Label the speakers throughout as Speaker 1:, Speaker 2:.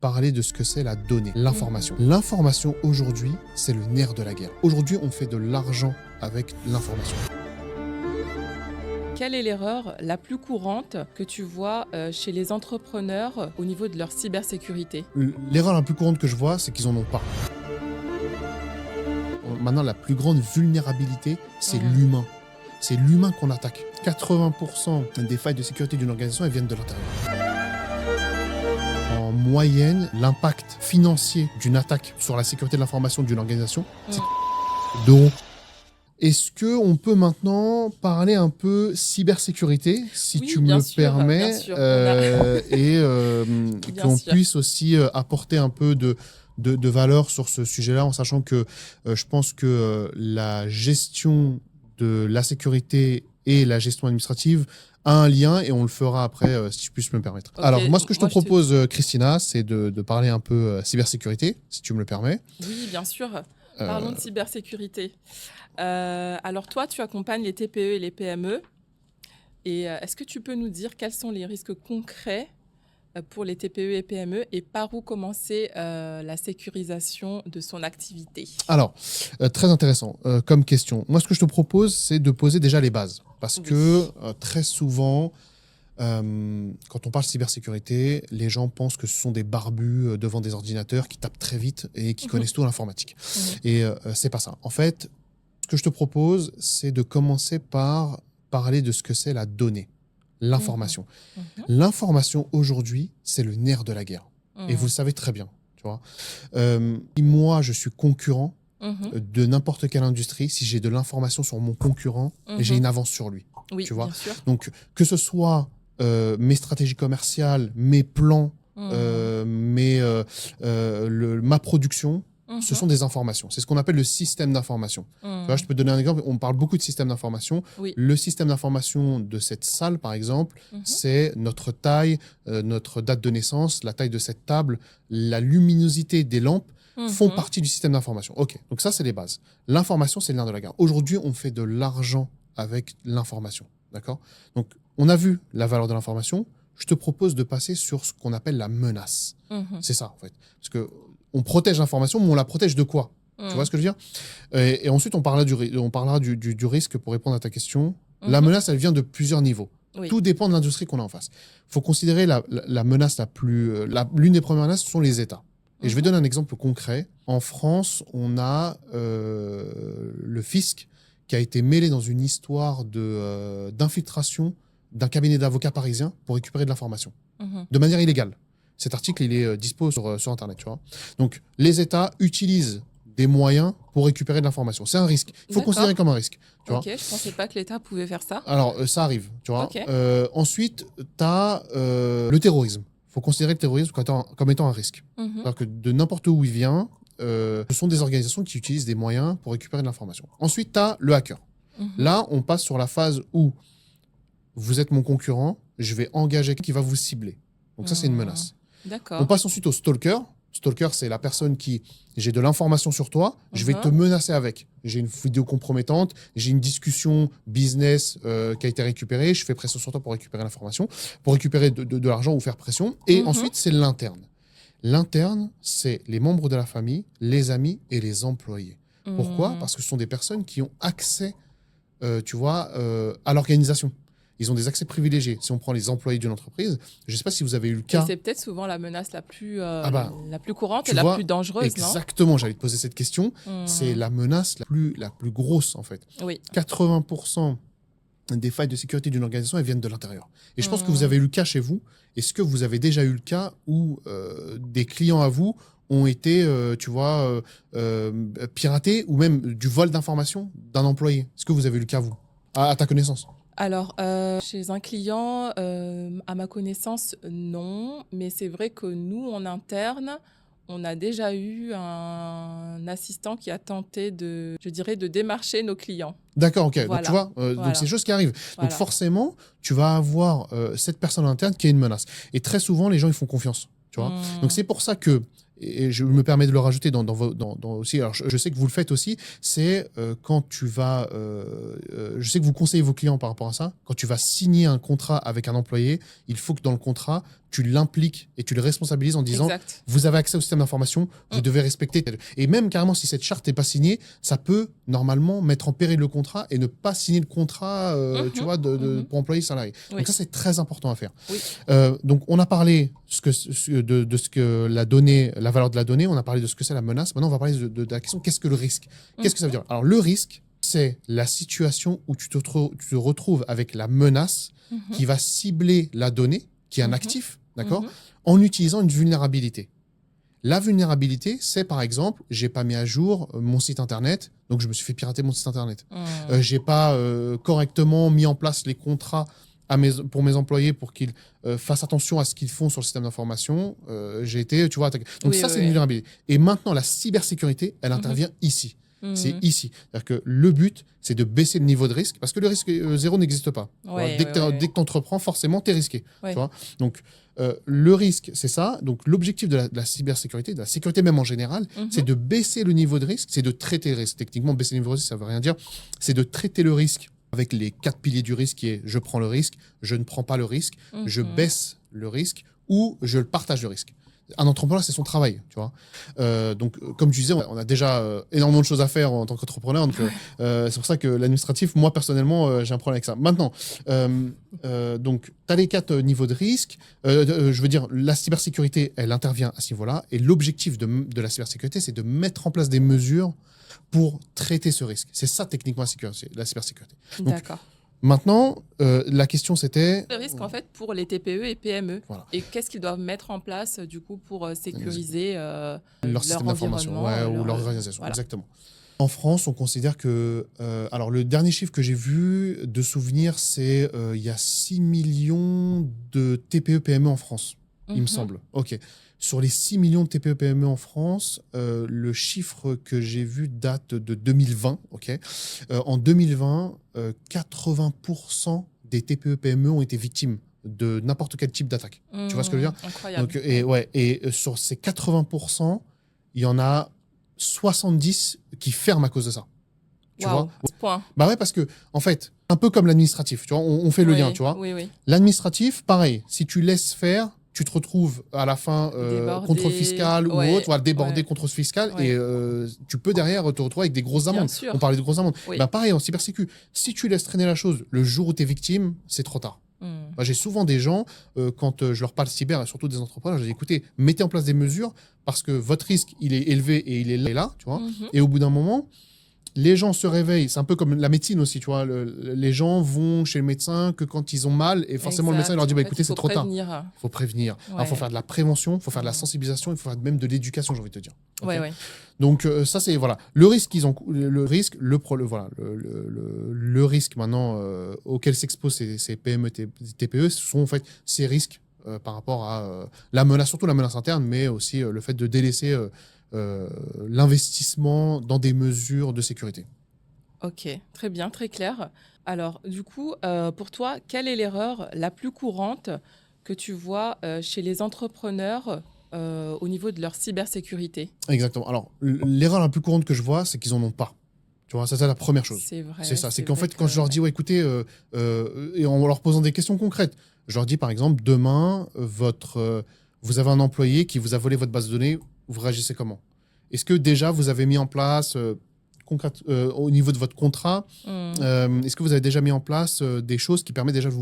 Speaker 1: parler de ce que c'est la donnée, l'information. L'information, aujourd'hui, c'est le nerf de la guerre. Aujourd'hui, on fait de l'argent avec l'information.
Speaker 2: Quelle est l'erreur la plus courante que tu vois chez les entrepreneurs au niveau de leur cybersécurité?
Speaker 1: L'erreur la plus courante que je vois, c'est qu'ils en ont pas. Maintenant, la plus grande vulnérabilité, c'est l'humain. C'est l'humain qu'on attaque. 80% des failles de sécurité d'une organisation, elles viennent de l'intérieur. En moyenne, l'impact financier d'une attaque sur la sécurité de l'information d'une organisation, c'est d'euros. Est-ce qu'on peut maintenant parler un peu cybersécurité, si
Speaker 2: Oui,
Speaker 1: tu me
Speaker 2: bien
Speaker 1: le
Speaker 2: sûr,
Speaker 1: permets,
Speaker 2: bien sûr.
Speaker 1: et
Speaker 2: Bien
Speaker 1: qu'on
Speaker 2: sûr.
Speaker 1: puisse aussi apporter un peu de valeur sur ce sujet-là, en sachant que je pense que la gestion de la sécurité et la gestion administrative a un lien, et on le fera après, si je puis me permettre.
Speaker 2: Ok,
Speaker 1: Alors, moi, ce que je te
Speaker 2: moi, je te-
Speaker 1: propose, Christina, c'est de parler un peu cybersécurité, si tu me le permets.
Speaker 2: Oui, bien sûr.
Speaker 1: Euh,
Speaker 2: Parlons de cybersécurité. Alors toi, tu accompagnes les TPE et les PME. Et est-ce que tu peux nous dire quels sont les risques concrets pour les TPE et PME et par où commencer la sécurisation de son activité?
Speaker 1: Alors, très intéressant comme question. Moi, ce que je te propose, c'est de poser déjà les bases. Parce
Speaker 2: Oui.
Speaker 1: que très souvent, quand on parle cybersécurité, les gens pensent que ce sont des barbus devant des ordinateurs qui tapent très vite et qui connaissent tout à l'informatique. Et c'est pas ça. En fait, ce que je te propose, c'est de commencer par parler de ce que c'est la donnée, l'information. L'information, aujourd'hui, c'est le nerf de la guerre. Et vous le savez très bien. Tu vois. Si moi, je suis concurrent de n'importe quelle industrie, si j'ai de l'information sur mon concurrent, j'ai une avance sur lui.
Speaker 2: Oui,
Speaker 1: Tu vois.
Speaker 2: bien sûr.
Speaker 1: Donc, que ce soit mes stratégies commerciales, mes plans, ma production, ce sont des informations. C'est ce qu'on appelle le système d'information. Tu vois, je peux te donner un exemple. On parle beaucoup de système d'information.
Speaker 2: Oui.
Speaker 1: Le système d'information de cette salle, par exemple, c'est notre taille, notre date de naissance, la taille de cette table, la luminosité des lampes font partie du système d'information. Ok, donc ça, c'est les bases. L'information, c'est le nerf de la guerre. Aujourd'hui, on fait de l'argent avec l'information. D'accord? Donc, on a vu la valeur de l'information. Je te propose de passer sur ce qu'on appelle la menace. C'est ça, en fait. Parce que on protège l'information, mais on la protège de quoi? Tu vois ce que je veux dire? Et ensuite, on parlera du risque pour répondre à ta question. La menace, elle vient de plusieurs niveaux.
Speaker 2: Oui.
Speaker 1: Tout dépend de l'industrie qu'on a en face. Il faut considérer la menace l'une des premières menaces, ce sont les États. Et je vais donner un exemple concret. En France, on a le fisc qui a été mêlé dans une histoire d'infiltration d'un cabinet d'avocats parisien pour récupérer de l'information, de manière illégale. Cet article, il est dispo sur Internet, tu vois. Donc, les États utilisent des moyens pour récupérer de l'information. C'est un risque. Il faut
Speaker 2: D'accord.
Speaker 1: considérer comme un risque. Tu vois.
Speaker 2: Ok, je pensais pas que l'État pouvait faire ça.
Speaker 1: Alors, ça arrive, tu vois.
Speaker 2: Ok.
Speaker 1: Ensuite, tu as le terrorisme. Il faut considérer le terrorisme comme étant un risque. C'est-à-dire que de n'importe où il vient, ce sont des organisations qui utilisent des moyens pour récupérer de l'information. Ensuite, tu as le hacker. Là, on passe sur la phase où vous êtes mon concurrent, je vais engager qui va vous cibler. Donc ça, c'est une menace.
Speaker 2: D'accord.
Speaker 1: On passe ensuite au stalker. Stalker, c'est la personne qui, j'ai de l'information sur toi, je vais te menacer avec. J'ai une vidéo compromettante, j'ai une discussion business qui a été récupérée, je fais pression sur toi pour récupérer l'information, pour récupérer de l'argent ou faire pression. Et ensuite, c'est l'interne. L'interne, c'est les membres de la famille, les amis et les employés. Pourquoi? Parce que ce sont des personnes qui ont accès, tu vois, à l'organisation. Ils ont des accès privilégiés. Si on prend les employés d'une entreprise, je ne sais pas si vous avez eu le cas.
Speaker 2: Et c'est peut-être souvent la menace la plus courante et
Speaker 1: tu
Speaker 2: la
Speaker 1: vois,
Speaker 2: plus dangereuse,
Speaker 1: exactement, j'allais te poser cette question. C'est la menace la plus grosse, en fait.
Speaker 2: Oui.
Speaker 1: 80% des failles de sécurité d'une organisation, elles viennent de l'intérieur. Et je pense que vous avez eu le cas chez vous. Est-ce que vous avez déjà eu le cas où des clients à vous ont été, piratés, ou même du vol d'informations d'un employé? Est-ce que vous avez eu le cas, vous, à ta connaissance?
Speaker 2: Alors, chez un client, à ma connaissance, non. Mais c'est vrai que nous, en interne, on a déjà eu un assistant qui a tenté de démarcher nos clients.
Speaker 1: D'accord, ok.
Speaker 2: Voilà.
Speaker 1: Donc, tu vois,
Speaker 2: Voilà.
Speaker 1: donc c'est des choses qui arrivent.
Speaker 2: Voilà.
Speaker 1: Donc, forcément, tu vas avoir cette personne interne qui est une menace. Et très souvent, les gens, ils font confiance. Tu vois. Donc, c'est pour ça que, et je me permets de le rajouter dans aussi, alors je sais que vous le faites aussi, c'est quand tu vas, je sais que vous conseillez vos clients par rapport à ça, quand tu vas signer un contrat avec un employé, il faut que dans le contrat, tu l'impliques et tu le responsabilises en disant
Speaker 2: Exact.
Speaker 1: vous avez accès au système d'information, vous devez respecter. Et même carrément, si cette charte n'est pas signée, ça peut normalement mettre en péril le contrat et ne pas signer le contrat tu vois, pour employé salarié.
Speaker 2: Oui.
Speaker 1: Donc ça, c'est très important à faire.
Speaker 2: Oui.
Speaker 1: Donc on a parlé de ce que la donnée, la valeur de la donnée, on a parlé de ce que c'est la menace. Maintenant, on va parler de la question qu'est-ce que le risque? Qu'est-ce que ça veut dire? Alors le risque, c'est la situation où tu te retrouves avec la menace qui va cibler la donnée, qui est un actif, d'accord, en utilisant une vulnérabilité. La vulnérabilité, c'est par exemple, j'ai pas mis à jour mon site internet, donc je me suis fait pirater mon site internet. J'ai pas correctement mis en place les contrats pour mes employés pour qu'ils fassent attention à ce qu'ils font sur le système d'information. J'ai été, tu vois, attaqué. Donc ça, c'est une vulnérabilité. Et maintenant, la cybersécurité, elle intervient ici. C'est ici. C'est-à-dire que le but, c'est de baisser le niveau de risque, parce que le risque zéro n'existe pas. Dès que tu entreprends, forcément, tu es risqué. Tu vois. Donc, le risque, c'est ça. Donc, l'objectif de la cybersécurité, de la sécurité même en général, c'est de baisser le niveau de risque, c'est de traiter le risque. Techniquement, baisser le niveau de risque, ça ne veut rien dire. C'est de traiter le risque avec les 4 piliers du risque, qui est je prends le risque, je ne prends pas le risque, je baisse le risque ou je partage le risque. Un entrepreneur, c'est son travail, tu vois. Donc, comme tu disais, on a déjà énormément de choses à faire en tant qu'entrepreneur. Donc, c'est pour ça que l'administratif, moi, personnellement, j'ai un problème avec ça. Maintenant, donc, tu as les 4 niveaux de risque. Je veux dire, la cybersécurité, elle intervient à ce niveau-là. Et l'objectif de la cybersécurité, c'est de mettre en place des mesures pour traiter ce risque. C'est ça, techniquement, la cybersécurité.
Speaker 2: D'accord.
Speaker 1: Maintenant, la question c'était...
Speaker 2: Le risque, en fait, pour les TPE et PME.
Speaker 1: Voilà.
Speaker 2: Et qu'est-ce qu'ils doivent mettre en place, du coup, pour sécuriser
Speaker 1: leur système d'information ou leur organisation. Voilà. Exactement. En France, on considère que... alors, le dernier chiffre que j'ai vu de souvenir, c'est il y a 6 millions de TPE-PME en France, il me semble. OK. Sur les 6 millions de TPE-PME en France, le chiffre que j'ai vu date de 2020. Okay. En 2020, 80% des TPE-PME ont été victimes de n'importe quel type d'attaque. Tu vois ce que je veux dire?
Speaker 2: Incroyable.
Speaker 1: Donc, et sur ces 80%, il y en a 70 qui ferment à cause de ça. Tu vois?
Speaker 2: Point.
Speaker 1: Bah ouais, parce que, en fait, un peu comme l'administratif, tu vois, on fait le lien, tu vois.
Speaker 2: Oui.
Speaker 1: L'administratif, pareil, si tu laisses faire, tu te retrouves à la fin contrôle fiscal ou autre, voilà, débordé contrôle fiscal, et tu peux derrière te retrouver avec des grosses amendes. On parlait de grosses amendes. Bah pareil, en cybersécu, si tu laisses traîner la chose, le jour où tu es victime, c'est trop tard. Bah, j'ai souvent des gens, quand je leur parle cyber, et surtout des entrepreneurs, je dis écoutez, mettez en place des mesures parce que votre risque, il est élevé et il est là, tu vois. Et au bout d'un moment, les gens se réveillent. C'est un peu comme la médecine aussi, tu vois. Les gens vont chez le médecin que quand ils ont mal, et forcément le médecin il leur dit bah, écoutez, c'est trop tard. Il faut prévenir. Il faut faire de la prévention, il faut faire de la sensibilisation, il faut faire même de l'éducation, j'ai envie de te dire. Okay. Donc ça c'est voilà le risque le risque maintenant auquel s'exposent ces PME TPE, ce sont en fait ces risques par rapport à la menace, surtout la menace interne, mais aussi le fait de délaisser l'investissement dans des mesures de sécurité.
Speaker 2: Ok, très bien, très clair. Alors, du coup, pour toi, quelle est l'erreur la plus courante que tu vois chez les entrepreneurs au niveau de leur cybersécurité?
Speaker 1: Exactement. Alors, l'erreur la plus courante que je vois, c'est qu'ils n'en ont pas. Tu vois, ça, c'est la première chose.
Speaker 2: C'est vrai.
Speaker 1: C'est ça. C'est qu'en fait, quand je leur dis, ouais, écoutez, et en leur posant des questions concrètes, je leur dis, par exemple, demain, vous avez un employé qui vous a volé votre base de données, vous réagissez comment? Est-ce que déjà vous avez mis en place, au niveau de votre contrat, est-ce que vous avez déjà mis en place des choses qui permettent déjà de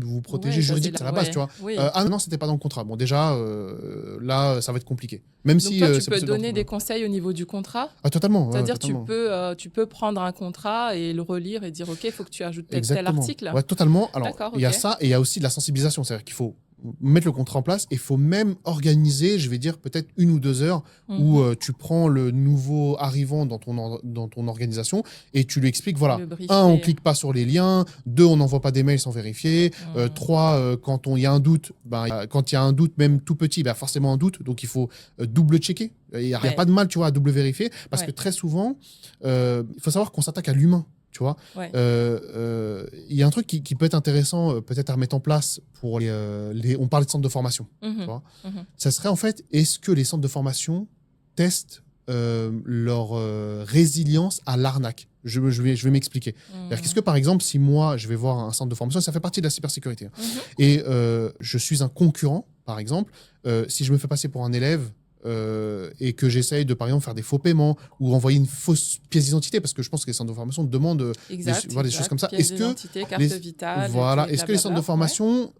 Speaker 1: vous protéger juridiquement? C'est la base, tu vois. Ah non, c'était pas dans le contrat. Bon, déjà, là, ça va être compliqué. Même
Speaker 2: donc
Speaker 1: si
Speaker 2: toi, tu peux donner des conseils au niveau du contrat?
Speaker 1: Ah, totalement.
Speaker 2: C'est-à-dire tu peux prendre un contrat et le relire et dire, OK, il faut que tu ajoutes tel article.
Speaker 1: Ouais, totalement. Alors, il y a ça et il y a aussi de la sensibilisation. C'est-à-dire qu'il faut mettre le contrat en place et il faut même organiser, je vais dire, peut-être 1 ou 2 heures où tu prends le nouveau arrivant dans ton organisation et tu lui expliques, voilà, 1, on clique pas sur les liens, 2, on n'envoie pas des mails sans vérifier, 3, quand il y a un doute, quand il y a un doute, même tout petit, forcément un doute, donc il faut double-checker. Il n'y a pas de mal, tu vois, à double vérifier parce que très souvent, il faut savoir qu'on s'attaque à l'humain. Tu vois, y a un truc qui peut être intéressant, peut-être à mettre en place pour on parle de centres de formation. Tu vois. Ça serait en fait, est-ce que les centres de formation testent leur résilience à l'arnaque? Je vais m'expliquer. Qu'est-ce que par exemple, si moi je vais voir un centre de formation, ça fait partie de la cybersécurité, et je suis un concurrent, par exemple, si je me fais passer pour un élève et que j'essaye de, par exemple, faire des faux paiements ou envoyer une fausse pièce d'identité, parce que je pense que les centres de formation demandent des choses comme ça.
Speaker 2: Pièce d'identité, carte vitale.
Speaker 1: Voilà. Est-ce que les centres de formation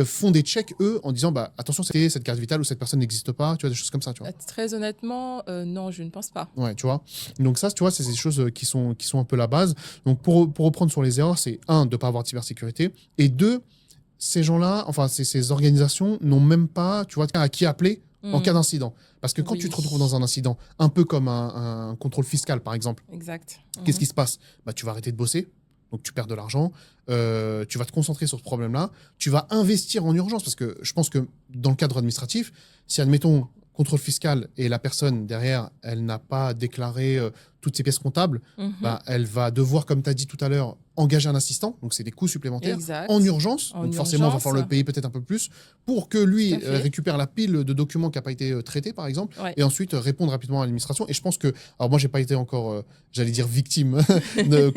Speaker 1: font des checks, eux, en disant attention, cette carte vitale ou cette personne n'existe pas, tu vois, des choses comme ça, tu vois.
Speaker 2: Très honnêtement, non, je ne pense pas.
Speaker 1: Ouais, tu vois. Donc ça, tu vois, c'est des choses qui sont un peu la base. Donc pour reprendre sur les erreurs, c'est un, de ne pas avoir de cybersécurité, et deux, ces gens-là, enfin ces organisations n'ont même pas, tu vois, à qui appeler en cas d'incident. Parce que quand tu te retrouves dans un incident, un peu comme un contrôle fiscal, par exemple,
Speaker 2: exact.
Speaker 1: Qu'est-ce qui se passe? Tu vas arrêter de bosser. Donc, tu perds de l'argent, tu vas te concentrer sur ce problème-là, tu vas investir en urgence, parce que je pense que dans le cadre administratif, si, admettons, contrôle fiscal et la personne derrière, elle n'a pas déclaré toutes ses pièces comptables, elle va devoir, comme tu as dit tout à l'heure, engager un assistant, donc c'est des coûts supplémentaires, en urgence, donc forcément, il va falloir le payer peut-être un peu plus, pour que lui récupère la pile de documents qui n'a pas été traité, par exemple, et ensuite répondre rapidement à l'administration. Et je pense que, alors moi, j'ai pas été encore, j'allais dire victime,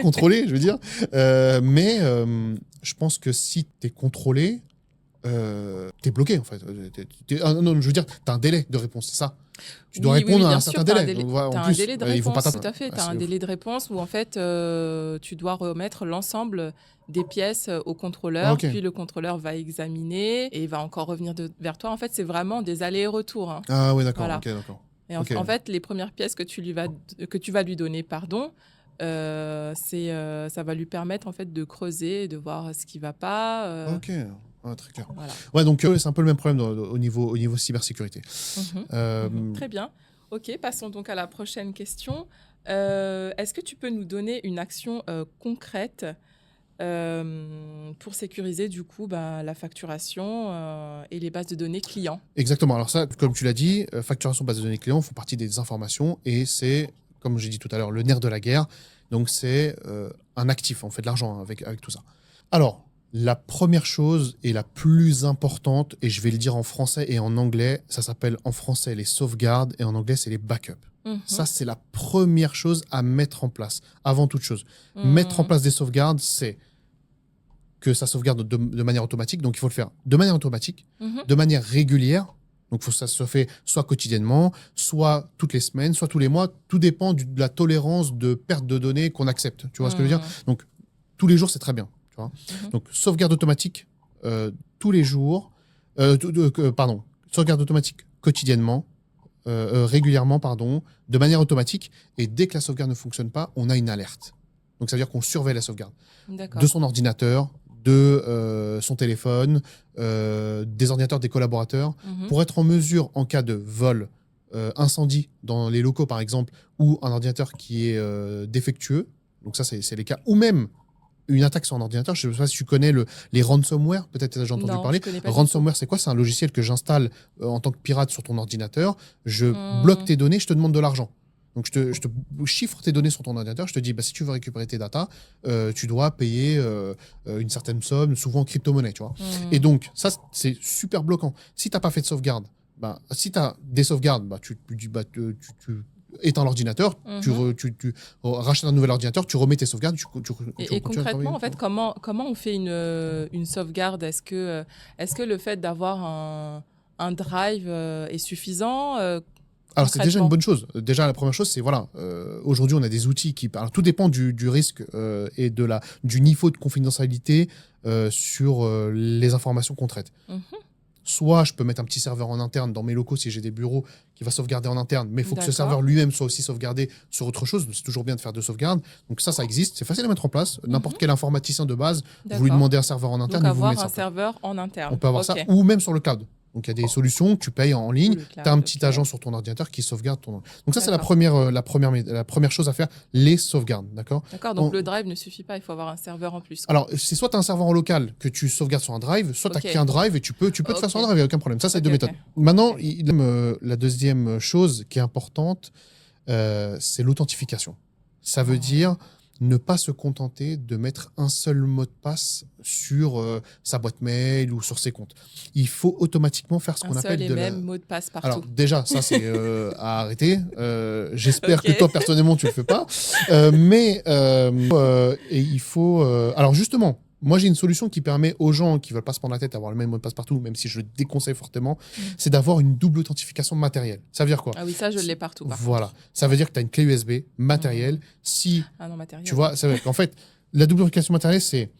Speaker 1: contrôlée, je veux dire, mais je pense que si tu es contrôlé, t'es bloqué en fait. Non, je veux dire, t'as un délai de réponse, c'est ça. Tu dois répondre à un certain délai.
Speaker 2: T'as un délai de réponse,
Speaker 1: ils vont pas
Speaker 2: tout à fait. T'as un délai de réponse où en fait, tu dois remettre l'ensemble des pièces au contrôleur, puis le contrôleur va examiner et il va encore revenir vers toi. En fait, c'est vraiment des allers et retours. Hein.
Speaker 1: Ah oui, d'accord.
Speaker 2: Voilà.
Speaker 1: D'accord.
Speaker 2: Et en fait, les premières pièces que tu vas lui donner, ça va lui permettre en fait de creuser, de voir ce qui va pas.
Speaker 1: Ok. Ah, très clair. Voilà. Ouais, donc c'est un peu le même problème au niveau cybersécurité.
Speaker 2: Très bien. Ok, passons donc à la prochaine question. Est-ce que tu peux nous donner une action concrète pour sécuriser du coup la facturation et les bases de données clients?
Speaker 1: Exactement. Alors ça, comme tu l'as dit, facturation, base de données clients font partie des informations et c'est, comme j'ai dit tout à l'heure, le nerf de la guerre. Donc c'est un actif, on fait de l'argent avec tout ça. Alors, la première chose et la plus importante, et je vais le dire en français et en anglais, ça s'appelle en français les sauvegardes et en anglais c'est les backups. Ça, c'est la première chose à mettre en place, avant toute chose. Mettre en place des sauvegardes, c'est que ça sauvegarde de manière automatique, donc il faut le faire de manière automatique, de manière régulière, donc ça se fait soit quotidiennement, soit toutes les semaines, soit tous les mois, tout dépend de la tolérance de perte de données qu'on accepte, tu vois ce que je veux dire? Donc tous les jours, c'est très bien. Tu vois. Donc, sauvegarde automatique tous les jours, sauvegarde automatique quotidiennement, régulièrement, de manière automatique. Et dès que la sauvegarde ne fonctionne pas, on a une alerte. Donc, ça veut dire qu'on surveille la sauvegarde de son ordinateur, de son téléphone, des ordinateurs des collaborateurs, pour être en mesure, en cas de vol, incendie dans les locaux, par exemple, ou un ordinateur qui est défectueux, donc ça, c'est les cas, ou même une attaque sur un ordinateur. Je ne sais pas si tu connais les ransomware, peut-être tu as déjà entendu parler. Ransomware, c'est quoi? C'est un logiciel que j'installe en tant que pirate sur ton ordinateur. Je bloque tes données, je te demande de l'argent. Donc, je te chiffre tes données sur ton ordinateur. Je te dis, si tu veux récupérer tes datas, tu dois payer une certaine somme, souvent en crypto-monnaie. Tu vois. Et donc, ça, c'est super bloquant. Si tu n'as pas fait de sauvegarde, si tu as des sauvegardes, tu éteins l'ordinateur, tu rachètes un nouvel ordinateur, tu remets tes sauvegardes.
Speaker 2: Et concrètement, en fait, comment on fait une sauvegarde? Est-ce que le fait d'avoir un drive est suffisant?
Speaker 1: Alors, c'est déjà une bonne chose. Déjà, la première chose, c'est aujourd'hui, on a des outils qui... Alors, tout dépend du risque et du niveau de confidentialité sur les informations qu'on traite. Soit je peux mettre un petit serveur en interne dans mes locaux si j'ai des bureaux qui va sauvegarder en interne, mais il faut que ce serveur lui-même soit aussi sauvegardé sur autre chose. C'est toujours bien de faire deux sauvegardes. Donc ça existe. C'est facile à mettre en place. N'importe quel informaticien de base, vous lui demandez un serveur en interne.
Speaker 2: Donc avoir un serveur en interne.
Speaker 1: On peut avoir ça, ou même sur le cloud. Donc, il y a des solutions que tu payes en ligne. Tu as un petit agent sur ton ordinateur qui sauvegarde ton... Donc, ça, c'est la première chose à faire, les sauvegardes. D'accord.
Speaker 2: Donc, le drive ne suffit pas, il faut avoir un serveur en plus.
Speaker 1: Alors, c'est soit tu as un serveur en local que tu sauvegardes sur un drive, soit tu n'as qu'un drive et tu peux te faire sur un drive, il n'y a aucun problème. Ça, c'est deux méthodes. Maintenant, la deuxième chose qui est importante, c'est l'authentification. Ça veut dire ne pas se contenter de mettre un seul mot de passe sur sa boîte mail ou sur ses comptes. Il faut automatiquement faire ce qu'on appelle
Speaker 2: même mot de passe partout.
Speaker 1: Alors déjà, ça c'est à arrêter. J'espère que toi personnellement tu le fais pas. Mais il faut. Alors justement, moi, j'ai une solution qui permet aux gens qui ne veulent pas se prendre la tête d'avoir le même mot de passe partout, même si je le déconseille fortement, c'est d'avoir une double authentification matérielle. Ça veut dire quoi?
Speaker 2: Ah oui, ça, je l'ai partout.
Speaker 1: Voilà. Ça veut dire que tu as une clé USB matérielle. Si,
Speaker 2: Ah non, matériel.
Speaker 1: tu vois, ça veut dire qu'en fait, la double authentification matérielle, c'est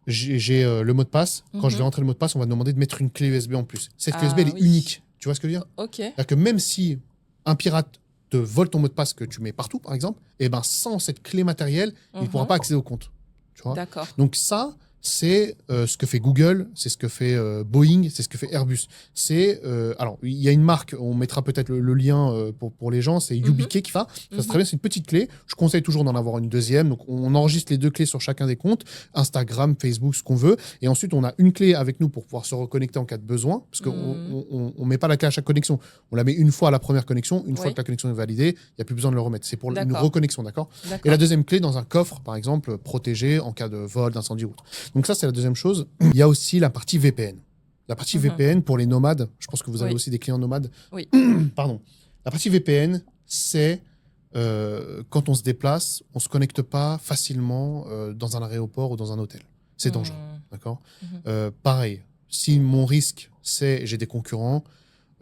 Speaker 1: j'ai le mot de passe. Quand je vais rentrer le mot de passe, on va demander de mettre une clé USB en plus. Cette clé USB, elle est unique. Tu vois ce que je veux dire?
Speaker 2: Ok.
Speaker 1: C'est-à-dire que même si un pirate te vole ton mot de passe que tu mets partout, par exemple, et ben sans cette clé matérielle, il ne pourra pas accéder au compte. Tu vois?
Speaker 2: D'accord.
Speaker 1: Donc ça, c'est ce que fait Google, c'est ce que fait Boeing, c'est ce que fait Airbus. Alors, il y a une marque, on mettra peut-être le lien pour les gens, c'est YubiKey qui fait ça. C'est très bien, c'est une petite clé. Je conseille toujours d'en avoir une deuxième. Donc, on enregistre les 2 clés sur chacun des comptes, Instagram, Facebook, ce qu'on veut. Et ensuite, on a une clé avec nous pour pouvoir se reconnecter en cas de besoin, parce qu'on ne met pas la clé à chaque connexion. On la met une fois à la première connexion. Une fois que la connexion est validée, il n'y a plus besoin de le remettre. C'est pour une reconnexion, d'accord? Et la deuxième clé dans un coffre, par exemple, protégé en cas de vol, d'incendie ou autre. Donc ça, c'est la deuxième chose. Il y a aussi la partie VPN. La partie VPN pour les nomades, je pense que vous avez aussi des clients nomades.
Speaker 2: Oui.
Speaker 1: Pardon. La partie VPN, c'est quand on se déplace, on ne se connecte pas facilement dans un aéroport ou dans un hôtel. C'est dangereux. D'accord. Pareil, si mon risque, c'est j'ai des concurrents,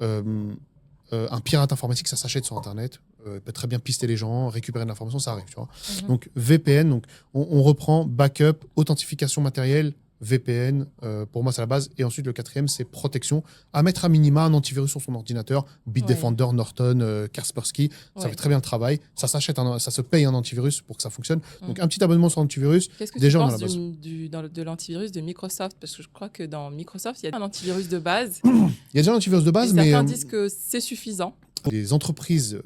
Speaker 1: un pirate informatique, ça s'achète sur Internet. Peut très bien pister les gens, récupérer de l'information, ça arrive. Tu vois. Donc VPN, donc, on reprend backup, authentification matérielle, VPN, pour moi c'est la base. Et ensuite le quatrième, c'est protection. À mettre à minima un antivirus sur son ordinateur, Bitdefender, Norton, Kaspersky, ça fait très bien le travail. Ça se paye un antivirus pour que ça fonctionne. Donc un petit abonnement sur l'antivirus.
Speaker 2: Qu'est-ce que
Speaker 1: déjà,
Speaker 2: tu penses de l'antivirus de Microsoft? Parce que je crois que dans Microsoft, il y a un antivirus de base.
Speaker 1: Il y a déjà un antivirus de base,
Speaker 2: mais
Speaker 1: mais
Speaker 2: certains disent que c'est suffisant.
Speaker 1: Les entreprises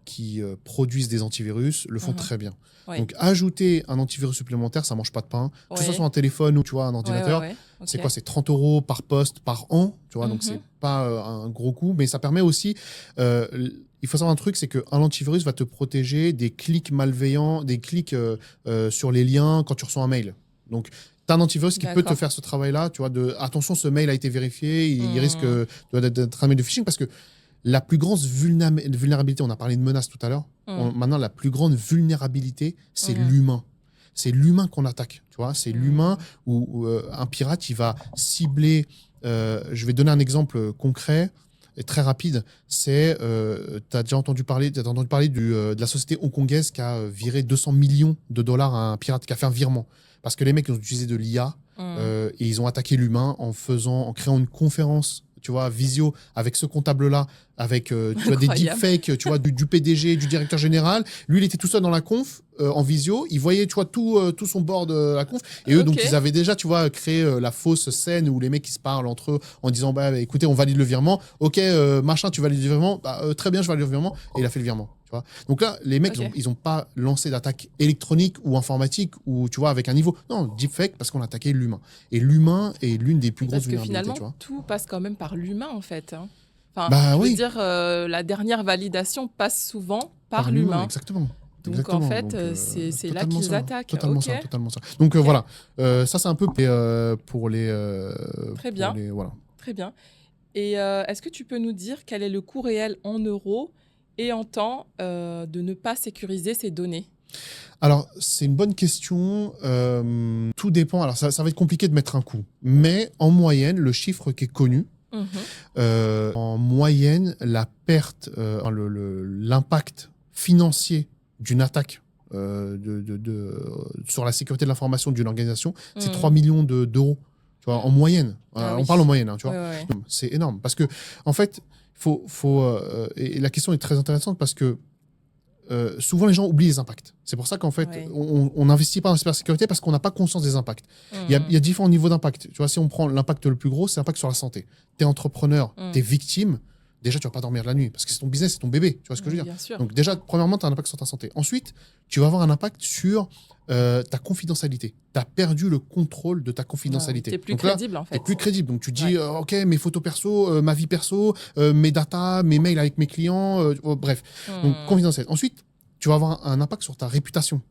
Speaker 1: qui produisent des antivirus le font très bien.
Speaker 2: Ouais.
Speaker 1: Donc, ajouter un antivirus supplémentaire, ça ne mange pas de pain. Que ce soit sur un téléphone ou tu vois, un ordinateur,
Speaker 2: Okay.
Speaker 1: c'est quoi? C'est 30 € par poste, par an. Tu vois, donc, c'est pas un gros coût. Mais ça permet aussi... il faut savoir un truc, c'est qu'un antivirus va te protéger des clics malveillants, des clics sur les liens quand tu reçois un mail. Donc, tu as un antivirus qui peut te faire ce travail-là. Tu vois, attention, ce mail a été vérifié, il risque d'être un mail de phishing parce que la plus grande vulnérabilité, on a parlé de menaces tout à l'heure, maintenant la plus grande vulnérabilité, c'est l'humain. C'est l'humain qu'on attaque, tu vois. C'est l'humain où un pirate, il va cibler... je vais donner un exemple concret et très rapide. C'est, tu as déjà entendu parler, de la société hongkongaise qui a viré 200 millions de dollars à un pirate, qui a fait un virement. Parce que les mecs, ils ont utilisé de l'IA et ils ont attaqué l'humain en créant une conférence, tu vois, visio avec ce comptable-là, avec tu vois, des deepfakes, tu vois, du PDG, du directeur général. Lui, il était tout seul dans la conf, en visio. Il voyait, tu vois, tout son bord de la conf. Et eux, donc, ils avaient déjà, tu vois, créé la fausse scène où les mecs, ils se parlent entre eux en disant, bah, écoutez, on valide le virement. Ok, machin, tu valides le virement. Bah, très bien, je valide le virement. Et il a fait le virement. Donc là, les mecs, ils ont pas lancé d'attaque électronique ou informatique ou tu vois avec un niveau. Non, deepfake parce qu'on a attaqué l'humain. Et l'humain est l'une des plus grosses vulnérabilités.
Speaker 2: Parce que finalement, tout passe quand même par l'humain en fait. Hein. Enfin, je veux dire, la dernière validation passe souvent par l'humain.
Speaker 1: Exactement.
Speaker 2: Donc en fait, c'est là qu'ils attaquent.
Speaker 1: Totalement ça. Donc voilà, ça c'est un peu pour les.
Speaker 2: Très bien.
Speaker 1: Voilà.
Speaker 2: Très bien. Et est-ce que tu peux nous dire quel est le coût réel en euros et en temps de ne pas sécuriser ces données?
Speaker 1: Alors, c'est une bonne question. Tout dépend. Alors, ça va être compliqué de mettre un coût. Mais en moyenne, le chiffre qui est connu, en moyenne, la perte, l'impact financier d'une attaque sur la sécurité de l'information d'une organisation, c'est 3 millions d'euros. Tu vois, en moyenne. On parle en moyenne, hein, tu vois. C'est énorme. Parce que, en fait, et la question est très intéressante parce que souvent les gens oublient les impacts. C'est pour ça qu'en fait, on n'investit pas dans la cybersécurité parce qu'on n'a pas conscience des impacts. Il y a différents niveaux d'impact. Tu vois, si on prend l'impact le plus gros, c'est l'impact sur la santé. Tu es entrepreneur, tu es victime, déjà tu vas pas dormir la nuit parce que c'est ton business, c'est ton bébé. Tu vois ce que je veux dire? Donc déjà, premièrement, tu as un impact sur ta santé. Ensuite, tu vas avoir un impact sur ta confidentialité. Tu as perdu le contrôle de ta confidentialité.
Speaker 2: Tu es plus crédible en fait.
Speaker 1: Tu es plus crédible. Donc tu dis, ok, mes photos perso, ma vie perso, mes datas, mes mails avec mes clients, bref. Donc confidentialité. Ensuite, tu vas avoir un impact sur ta réputation.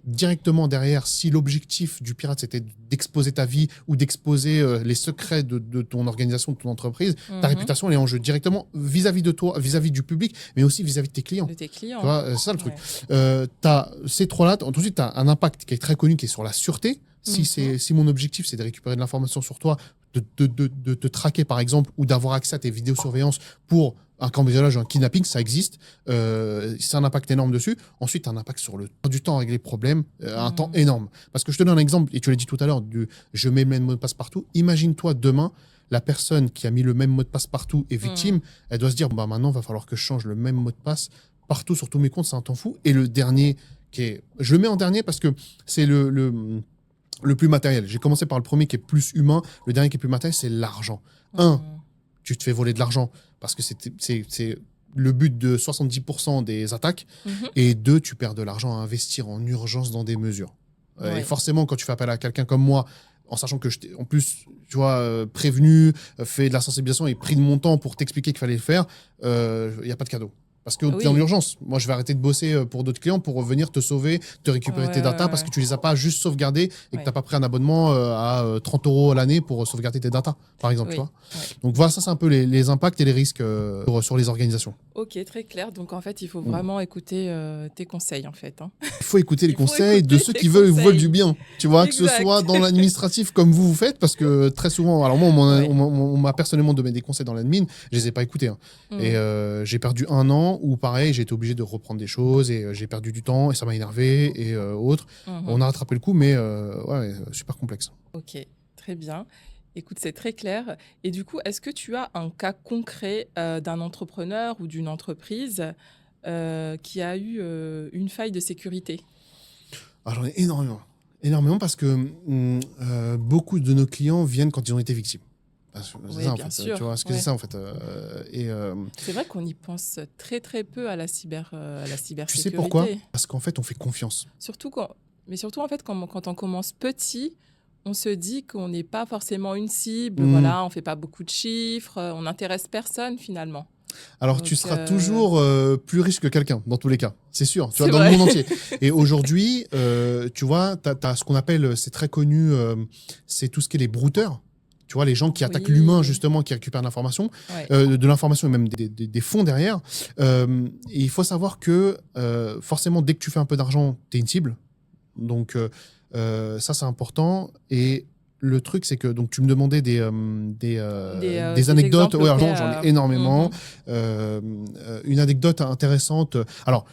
Speaker 1: Directement derrière, si l'objectif du pirate c'était d'exposer ta vie ou d'exposer les secrets de ton organisation, de ton entreprise, ta réputation elle est en jeu directement vis-à-vis de toi, vis-à-vis du public, mais aussi vis-à-vis de tes clients. Tu vois, c'est ça le truc. Tu as ces trois-là. Ensuite, tu as un impact qui est très connu, qui est sur la sûreté. Si mon objectif, c'est de récupérer de l'information sur toi, de te traquer, par exemple, ou d'avoir accès à tes vidéosurveillances pour un cambriolage ou un kidnapping, ça existe. C'est un impact énorme dessus. Ensuite, un impact sur le du temps à régler les problèmes, un temps énorme. Parce que je te donne un exemple, et tu l'as dit tout à l'heure, je mets le même mot de passe partout. Imagine-toi demain, la personne qui a mis le même mot de passe partout est victime. Elle doit se dire, bah, maintenant, il va falloir que je change le même mot de passe partout sur tous mes comptes, c'est un temps fou. Et le dernier, je le mets en dernier parce que c'est le plus matériel. J'ai commencé par le premier qui est plus humain. Le dernier qui est plus matériel, c'est l'argent. Tu te fais voler de l'argent parce que c'est le but de 70% des attaques. Et 2, tu perds de l'argent à investir en urgence dans des mesures. Et forcément, quand tu fais appel à quelqu'un comme moi, en sachant que je t'ai, en plus, tu vois, prévenu, fait de la sensibilisation et pris de mon temps pour t'expliquer qu'il fallait le faire, il n'y a pas de cadeau. Parce que tu es en urgence. Moi, je vais arrêter de bosser pour d'autres clients pour venir te sauver, te récupérer tes datas parce que tu les as pas juste sauvegardées et que tu n'as pas pris un abonnement à 30 € à l'année pour sauvegarder tes datas, par exemple. Tu vois. Donc voilà, ça, c'est un peu les impacts et les risques sur les organisations.
Speaker 2: Ok, très clair. Donc en fait, il faut vraiment écouter tes conseils, en fait. Hein.
Speaker 1: Il faut écouter les conseils de ceux qui veulent du bien. Tu vois, que ce soit dans l'administratif comme vous faites, parce que très souvent, alors moi, on m'a personnellement donné des conseils dans l'admin, je les ai pas écoutés. Hein. Et j'ai perdu 1 an où pareil, j'ai été obligé de reprendre des choses et j'ai perdu du temps et ça m'a énervé et autres. On a rattrapé le coup, mais super complexe.
Speaker 2: Ok, très bien. Écoute, c'est très clair. Et du coup, est-ce que tu as un cas concret d'un entrepreneur ou d'une entreprise qui a eu une faille de sécurité?
Speaker 1: Alors, j'en ai énormément. Énormément parce que beaucoup de nos clients viennent quand ils ont été victimes. C'est ça, en fait.
Speaker 2: Sûr.
Speaker 1: Tu vois, c'est ça, en fait.
Speaker 2: C'est vrai qu'on y pense très, très peu à la cybersécurité.
Speaker 1: Tu sais pourquoi? Parce qu'en fait, on fait confiance.
Speaker 2: Surtout, en fait, quand on commence petit, on se dit qu'on n'est pas forcément une cible, voilà, on ne fait pas beaucoup de chiffres, on n'intéresse personne, finalement.
Speaker 1: Alors, donc, tu seras toujours plus riche que quelqu'un, dans tous les cas. C'est sûr, tu vois, dans le monde entier. Et aujourd'hui, tu vois, tu as ce qu'on appelle, c'est très connu, c'est tout ce qui est les brouteurs. Tu vois, les gens qui attaquent l'humain, justement, qui récupèrent l'information, de l'information et même des fonds derrière. Et il faut savoir que, forcément, dès que tu fais un peu d'argent, tu es une cible. Donc, ça, c'est important. Et le truc, c'est que donc, tu me demandais des anecdotes. Ouais, j'en ai énormément. Une anecdote intéressante. Alors,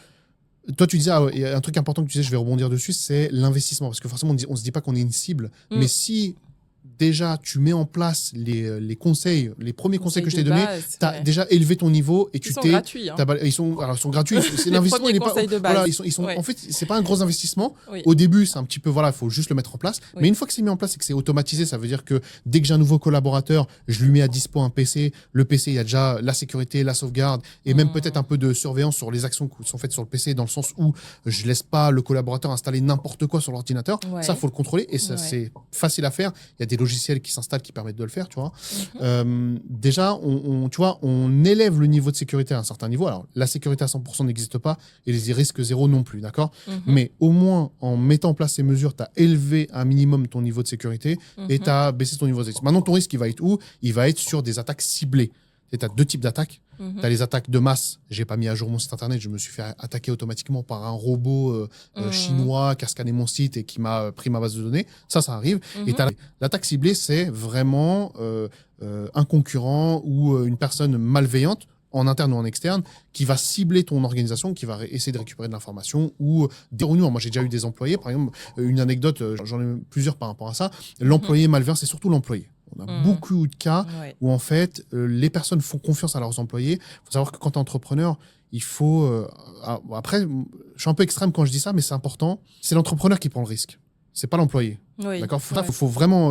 Speaker 1: toi, tu disais, il y a un truc important que tu disais, je vais rebondir dessus, c'est l'investissement. Parce que forcément, on ne se dit pas qu'on est une cible. Mais si déjà, tu mets en place les conseils, les premiers conseils que je t'ai donnés, tu as déjà élevé ton niveau et
Speaker 2: ils sont gratuits. Hein.
Speaker 1: Ils sont gratuits. C'est l'investissement, il est pas. Voilà, en fait, c'est pas un gros investissement. Au début, c'est un petit peu, voilà, il faut juste le mettre en place. Mais une fois que c'est mis en place et que c'est automatisé, ça veut dire que dès que j'ai un nouveau collaborateur, je lui mets à dispo un PC. Le PC, il y a déjà la sécurité, la sauvegarde et même peut-être un peu de surveillance sur les actions qui sont faites sur le PC, dans le sens où je laisse pas le collaborateur installer n'importe quoi sur l'ordinateur. Ça, il faut le contrôler et ça, c'est facile à faire. Il y a des logiciels qui s'installent qui permettent de le faire, tu vois. Déjà, tu vois, on élève le niveau de sécurité à un certain niveau. Alors, la sécurité à 100% n'existe pas et les risques zéro non plus, d'accord. Mais au moins, en mettant en place ces mesures, tu as élevé un minimum ton niveau de sécurité et tu as baissé ton niveau de risque. Maintenant, ton risque, il va être où? Il va être sur des attaques ciblées. Tu as 2 types d'attaques. Tu as les attaques de masse. J'ai pas mis à jour mon site internet. Je me suis fait attaquer automatiquement par un robot chinois qui a scanné mon site et qui m'a pris ma base de données. Ça arrive. Et l'attaque ciblée, c'est vraiment un concurrent ou une personne malveillante, en interne ou en externe, qui va cibler ton organisation, qui va essayer de récupérer de l'information ou des renouements. Moi, j'ai déjà eu des employés. Par exemple, une anecdote, j'en ai plusieurs par rapport à ça. L'employé malveillant, c'est surtout l'employé. On a beaucoup de cas où, en fait, les personnes font confiance à leurs employés. Il faut savoir que quand tu es entrepreneur, il faut... après, je suis un peu extrême quand je dis ça, mais c'est important. C'est l'entrepreneur qui prend le risque. C'est pas l'employé. D'accord. Il faut vraiment,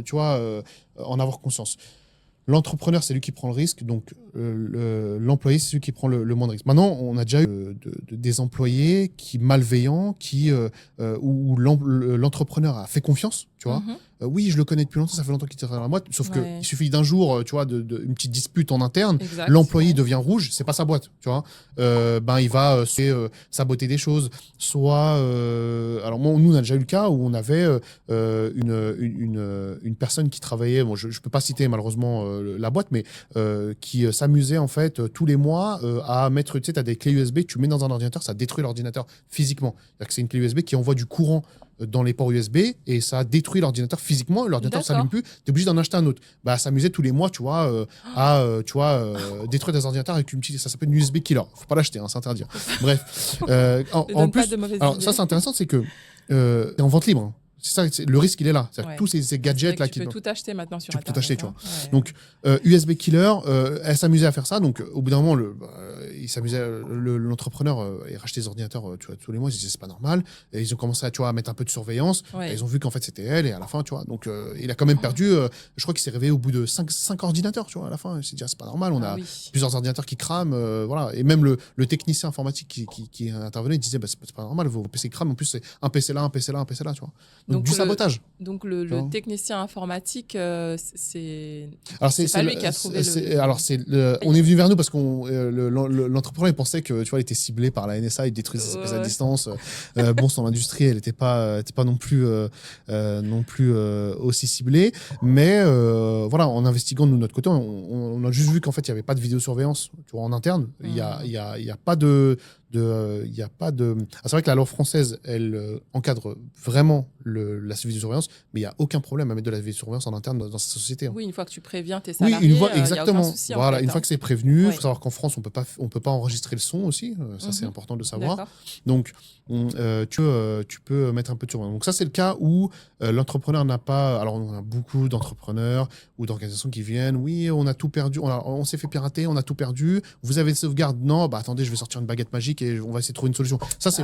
Speaker 1: tu vois, en avoir conscience. L'entrepreneur, c'est lui qui prend le risque, donc l'employé, c'est celui qui prend le moins de risque. Maintenant, on a déjà eu des employés malveillants, où l'entrepreneur a fait confiance, tu vois. Oui, je le connais depuis longtemps, ça fait longtemps qu'il travaille dans la boîte, sauf qu'il suffit d'un jour, tu vois, une petite dispute en interne, l'employé devient rouge, c'est pas sa boîte, tu vois. Il va saboter des choses, soit... alors, nous, on a déjà eu le cas où on avait une personne qui travaillait, bon, je peux pas citer malheureusement la boîte, mais qui s'amusait en fait tous les mois à mettre, tu sais, tu as des clés USB, tu mets dans un ordinateur, ça détruit l'ordinateur physiquement. C'est-à-dire que c'est une clé USB qui envoie du courant dans les ports USB et ça a détruit l'ordinateur physiquement. L'ordinateur ne s'allume plus. Tu es obligé d'en acheter un autre. Bah, s'amuser tous les mois, tu vois, détruire des ordinateurs avec une petite. Ça s'appelle une USB killer. Faut pas l'acheter, hein, c'est interdit. Bref. En plus, alors ça, c'est intéressant, c'est que t'es en vente libre. Hein. C'est ça, le risque, il est là. Tous ces gadgets là
Speaker 2: tu peux tout acheter maintenant sur Internet.
Speaker 1: Tu peux tout acheter, tu vois. Ouais. Donc, USB Killer, elle s'amusait à faire ça. Donc, au bout d'un moment, il s'amusait, l'entrepreneur, il rachetait des ordinateurs tu vois, tous les mois. Ils disaient, c'est pas normal. Et ils ont commencé à mettre un peu de surveillance. Ouais. Et ils ont vu qu'en fait, c'était elle. Et à la fin, tu vois. Donc, il a quand même perdu. Je crois qu'il s'est réveillé au bout de 5 ordinateurs, tu vois. À la fin, il s'est dit, c'est pas normal. On a plusieurs ordinateurs qui crament. Voilà. Et même le technicien informatique qui intervenait, il disait, c'est pas normal. Vos PC crament. En plus, c'est un PC là, un PC là, un PC là, tu vois. Donc, du sabotage.
Speaker 2: Donc le technicien informatique, c'est pas lui qui a trouvé
Speaker 1: on est venu vers nous parce qu'on l'entrepreneur il pensait que tu vois il était ciblé par la NSA, il détruisait ses PC à distance. Son industrie elle était pas non plus aussi ciblée, mais voilà, en investiguant de notre côté, on a juste vu qu'en fait il y avait pas de vidéosurveillance, tu vois, en interne. Il y a pas de c'est vrai que la loi française, elle encadre vraiment la vidéosurveillance, mais il n'y a aucun problème à mettre de la vidéosurveillance en interne dans cette société. Hein.
Speaker 2: Oui, une fois que tu préviens tes salariés,
Speaker 1: exactement.
Speaker 2: Y a aucun souci,
Speaker 1: voilà, une fois que c'est prévenu, il faut savoir qu'en France, on peut pas enregistrer le son aussi. Ça, c'est important de le savoir. Donc, tu peux mettre un peu de surveillance. Donc ça, c'est le cas où l'entrepreneur n'a pas... Alors, on a beaucoup d'entrepreneurs ou d'organisations qui viennent. Oui, on a tout perdu. On s'est fait pirater, on a tout perdu. Vous avez des sauvegardes? Non, attendez, je vais sortir une baguette magique et on va essayer de trouver une solution. Ça, c'est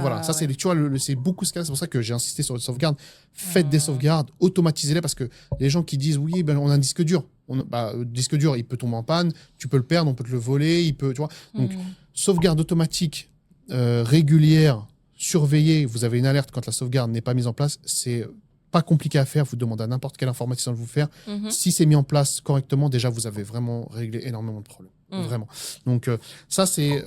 Speaker 1: tu vois, c'est beaucoup ce cas. C'est pour ça que j'ai insisté sur les sauvegardes. Faites des sauvegardes, automatisez-les, parce que les gens qui disent oui, on a un disque dur. Le disque dur, il peut tomber en panne, tu peux le perdre, on peut te le voler, tu vois. Donc, sauvegarde automatique régulière, surveillée. Vous avez une alerte quand la sauvegarde n'est pas mise en place. C'est pas compliqué à faire. Vous demandez à n'importe quel informaticien de vous faire. Si c'est mis en place correctement, déjà, vous avez vraiment réglé énormément de problèmes. Vraiment. Donc, ça, c'est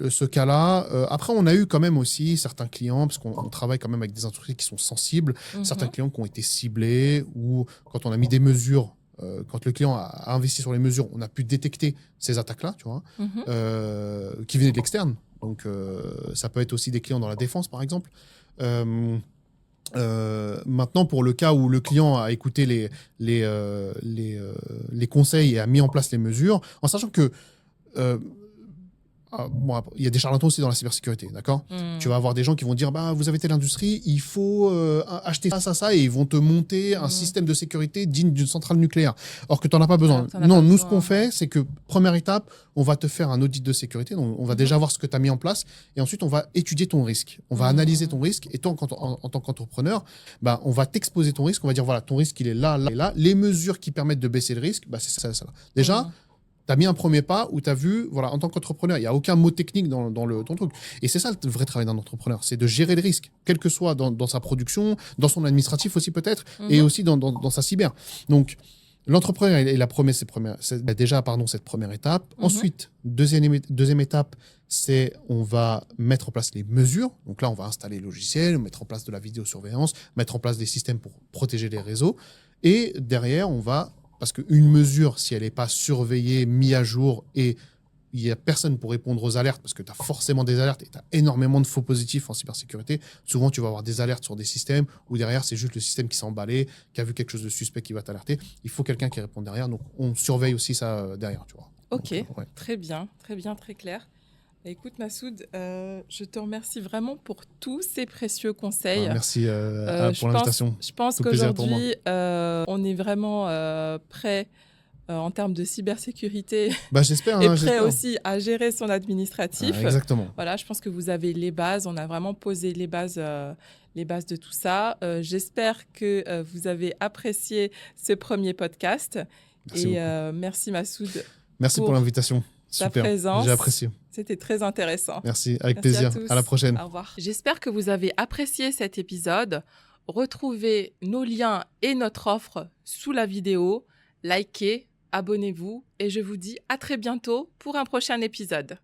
Speaker 1: ce cas-là. Après, on a eu quand même aussi certains clients, parce qu'on travaille quand même avec des entreprises qui sont sensibles, certains clients qui ont été ciblés, ou quand on a mis des mesures, quand le client a investi sur les mesures, on a pu détecter ces attaques-là, tu vois, qui venaient de l'externe. Donc, ça peut être aussi des clients dans la défense, par exemple. Maintenant, pour le cas où le client a écouté les conseils et a mis en place les mesures, en sachant que il y a des charlatans aussi dans la cybersécurité, d'accord ? Tu vas avoir des gens qui vont dire vous avez telle industrie, il faut acheter ça, et ils vont te monter un système de sécurité digne d'une centrale nucléaire. Or que tu n'en as pas besoin. Nous, ce qu'on fait, c'est que première étape, on va te faire un audit de sécurité. Donc, on va déjà voir ce que tu as mis en place et ensuite, on va étudier ton risque. On va analyser ton risque et toi, en tant qu'entrepreneur, on va t'exposer ton risque. On va dire, voilà, ton risque, il est là, là et là. Les mesures qui permettent de baisser le risque, c'est ça. Déjà, tu as mis un premier pas où tu as vu, voilà, en tant qu'entrepreneur, il n'y a aucun mot technique dans ton truc. Et c'est ça le vrai travail d'un entrepreneur, c'est de gérer le risque, quel que soit dans sa production, dans son administratif aussi peut-être, et aussi dans sa cyber. Donc, l'entrepreneur, il a promis cette première étape. Ensuite, deuxième étape, c'est on va mettre en place les mesures. Donc là, on va installer le logiciel, mettre en place de la vidéosurveillance, mettre en place des systèmes pour protéger les réseaux. Et derrière, parce qu'une mesure, si elle n'est pas surveillée, mise à jour, et il n'y a personne pour répondre aux alertes, parce que tu as forcément des alertes et tu as énormément de faux positifs en cybersécurité, souvent tu vas avoir des alertes sur des systèmes où derrière c'est juste le système qui s'est emballé, qui a vu quelque chose de suspect qui va t'alerter. Il faut quelqu'un qui répond derrière, donc on surveille aussi ça derrière. Tu vois.
Speaker 2: Ok, donc, très bien, très clair. Écoute Massoud, je te remercie vraiment pour tous ces précieux conseils.
Speaker 1: Merci pour l'invitation.
Speaker 2: Je pense qu'aujourd'hui, on est vraiment prêt en termes de cybersécurité.
Speaker 1: J'espère.
Speaker 2: Et prêt aussi à gérer son administratif.
Speaker 1: Exactement.
Speaker 2: Voilà, je pense que vous avez les bases. On a vraiment posé les bases de tout ça. J'espère que vous avez apprécié ce premier podcast. Merci beaucoup. Merci Massoud.
Speaker 1: Merci pour l'invitation.
Speaker 2: Ta présence.
Speaker 1: J'ai apprécié.
Speaker 2: C'était très intéressant.
Speaker 1: Merci, avec plaisir. À la prochaine.
Speaker 2: Au revoir. J'espère que vous avez apprécié cet épisode. Retrouvez nos liens et notre offre sous la vidéo. Likez, abonnez-vous et je vous dis à très bientôt pour un prochain épisode.